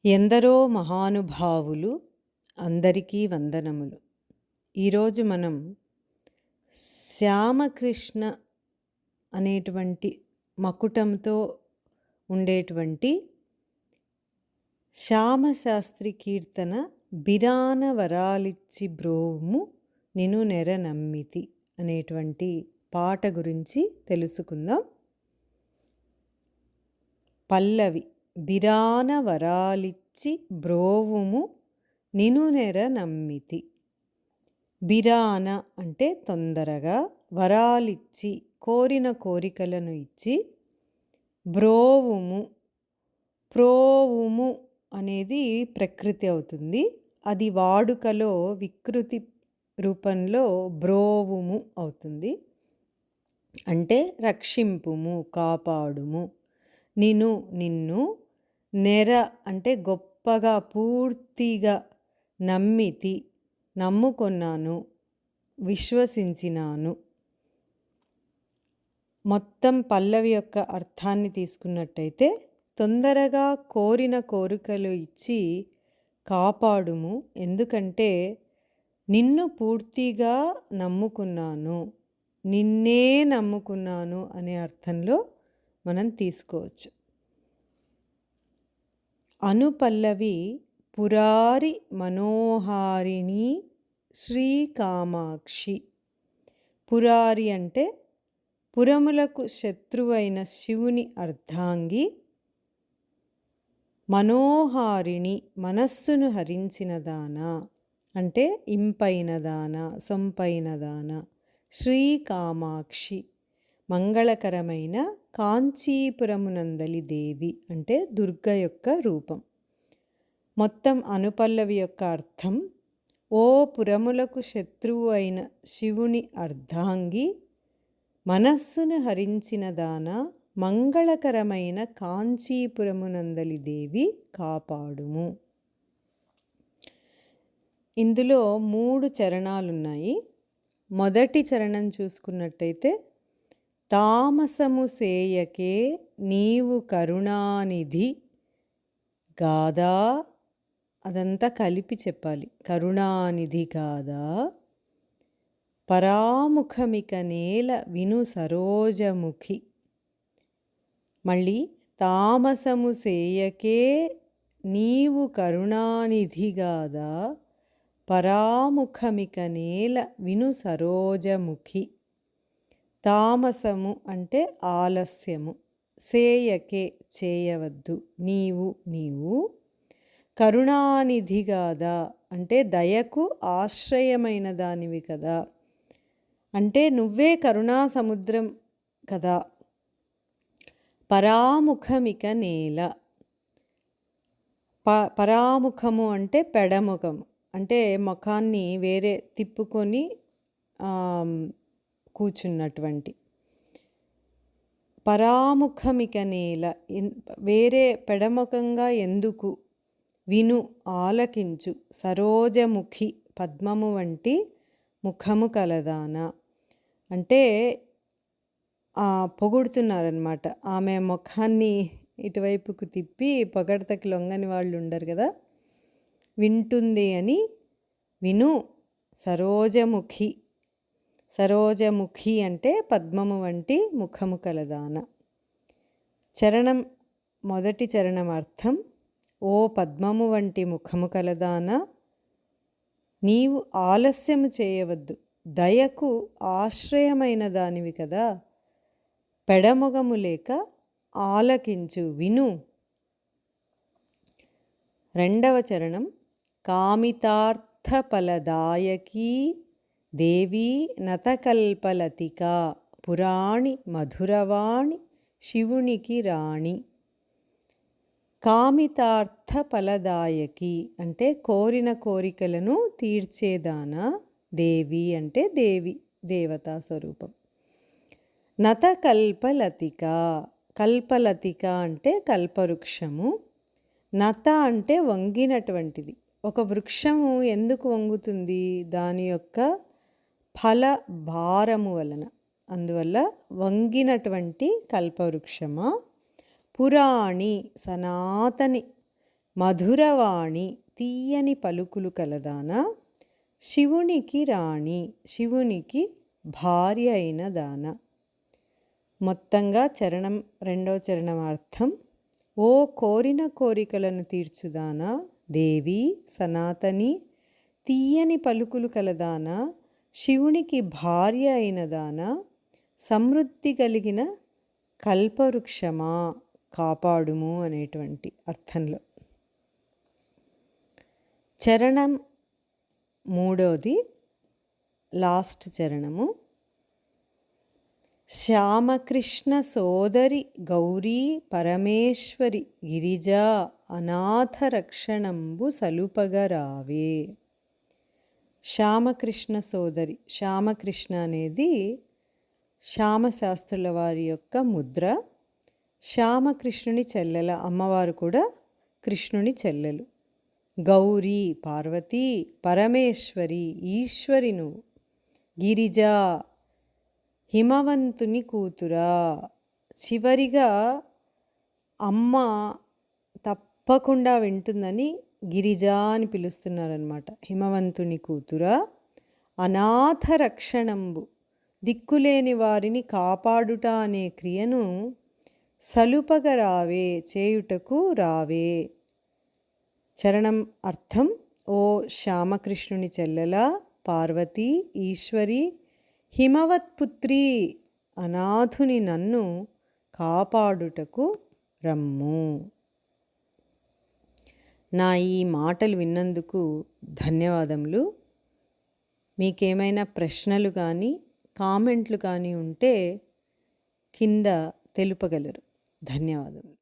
ఎందరో మహానుభావులు అందరికీ వందనములు. ఈరోజు మనం శ్యామకృష్ణ అనేటువంటి మకుటంతో ఉండేటువంటి శ్యామశాస్త్రి కీర్తన బిరాన వరాలిచ్చి బ్రోవుము నిను నెర నమ్మితి అనేటువంటి పాట గురించి తెలుసుకుందాం. పల్లవి బిరాన వరాలిచ్చి బ్రోవుము నిను నెర నమ్మితి. బిరాన అంటే తొందరగా, వరాలిచ్చి కోరిన కోరికలను ఇచ్చి, బ్రోవుము ప్రోవుము అనేది ప్రకృతి అవుతుంది. అది వాడుకలో వికృతి రూపంలో బ్రోవుము అవుతుంది. అంటే రక్షింపుము, కాపాడుము. నిన్ను నెర అంటే గొప్పగా, పూర్తిగా, నమ్మితి నమ్ముకొన్నాను, విశ్వసించినాను. మొత్తం పల్లవి యొక్క అర్థాన్ని తీసుకున్నట్టయితే, తొందరగా కోరిన కోరికలు ఇచ్చి కాపాడుము, ఎందుకంటే నిన్ను పూర్తిగా నమ్ముకున్నాను, నిన్నే నమ్ముకున్నాను అనే అర్థంలో మనం తీసుకోవచ్చు. అనుపల్లవి పురారి మనోహారిణి శ్రీకామాక్షి. పురారి అంటే పురములకు శత్రువైన శివుని అర్ధాంగి. మనోహారిణి మనస్సును హరించిన దానా అంటే ఇంపైన దానా, సొంపైన దానా. శ్రీకామాక్షి మంగళకరమైన కాంచీపురమునందలి దేవి అంటే దుర్గ యొక్క రూపం. మొత్తం అనుపల్లవి యొక్క అర్థం, ఓ పురములకు శత్రువు అయిన శివుని అర్ధాంగి, మనస్సును హరించిన దానా, మంగళకరమైన కాంచీపురమునందలి దేవి కాపాడుము. ఇందులో 3 చరణాలున్నాయి. మొదటి చరణం చూసుకున్నట్టయితే, తామసము సేయకే నీవు కరుణానిధి గాదా, అదంతా కలిపి చెప్పాలి. కరుణానిధి గాదా, పరాముఖమిక నేల విను సరోజముఖి. మళ్ళీ తామసము సేయకే నీవు కరుణానిధి గాదా, పరాముఖమిక నేల విను సరోజముఖి. తామసము అంటే ఆలస్యము, సేయకే చేయవద్దు, నీవు కరుణానిధి గాదా అంటే దయకు ఆశ్రయమైన దానివి కదా, అంటే నువ్వే కరుణా సముద్రం కదా. పరాముఖమిక నేల, పరాముఖము అంటే పెడముఖము, అంటే ముఖాన్ని వేరే తిప్పుకొని కూర్చున్నటువంటి. పరాముఖమిక నేల వేరే పెడముఖంగా ఎందుకు, విను ఆలకించు, సరోజముఖి పద్మము వంటి ముఖము కలదాన అంటే పొగుడుతున్నారనమాట. ఆమె ముఖాన్ని ఇటువైపుకు తిప్పి పొగడతకి లొంగని వాళ్ళు ఉండరు కదా, వింటుంది అని విను. సరోజముఖి, సరోజముఖి అంటే పద్మము వంటి ముఖము కలదాన. చరణం మొదటి చరణం అర్థం, ఓ పద్మము వంటి ముఖము కలదాన, నీవు ఆలస్యము చేయవద్దు, దయకు ఆశ్రయమైన దానివి కదా, పెడమొగము లేక ఆలకించు, విను. రెండవ చరణం, కామితార్థఫలదాయకీ దేవీ నతకల్పలతికా పురాణి మధురవాణి శివునికి రాణి. కామితార్థ ఫలదాయకి అంటే కోరిన కోరికలను తీర్చేదానా, దేవి అంటే దేవి, దేవతా స్వరూపం. నత కల్పలతిక, కల్పలతిక అంటే కల్పవృక్షము. నత అంటే వంగినటువంటిది. ఒక వృక్షము ఎందుకు వంగుతుంది, దాని యొక్క ఫల భారము వలన. అందువల్ల వంగినటువంటి కల్పవృక్షమా. పురాణి సనాతని, మధురవాణి తీయని పలుకులు కలదానా, శివునికి రాణి శివునికి భార్య అయిన దాన. మొత్తంగా చరణం రెండవ చరణం అర్థం: ఓ కోరిన కోరికలను తీర్చుదానా, దేవి సనాతని తీయని పలుకులు కలదానా, శివునికి భార్య అయిన దాన, సమృద్ధి కలిగిన కల్పవృక్షమా కాపాడుము అనేటువంటి అర్థంలో. చరణం మూడవది లాస్ట్ చరణము: శ్యామకృష్ణ సోదరి గౌరీ పరమేశ్వరి గిరిజా అనాథ రక్షణంబు సలుపగరావే. శ్యామకృష్ణ సోదరి, శ్యామకృష్ణ అనేది శ్యామశాస్త్రుల వారి యొక్క ముద్ర. శ్యామకృష్ణుని చెల్లెల, అమ్మవారు కూడా కృష్ణుని చెల్లెలు. గౌరీ పార్వతి, పరమేశ్వరి ఈశ్వరిను, గిరిజా హిమవంతుని కూతురా. చివరిగా అమ్మ తప్పకుండా వింటుందని గిరిజా అని పిలుస్తున్నారనమాట. హిమవంతుని కూతురా, అనాథ రక్షణంబు దిక్కులేని వారిని కాపాడుట అనే క్రియను సలుపగ రావే చేయుటకు రావే. చరణం అర్థం: ఓ శ్యామకృష్ణుని చెల్లెల, పార్వతి ఈశ్వరి హిమవత్పుత్రి, అనాథుని నన్ను కాపాడుటకు రమ్ము. నా ఈ మాటలు విన్నందుకు ధన్యవాదములు. మీకేమైనా ప్రశ్నలు కానీ కామెంట్లు కానీ ఉంటే కింద తెలుపగలరు. ధన్యవాదములు.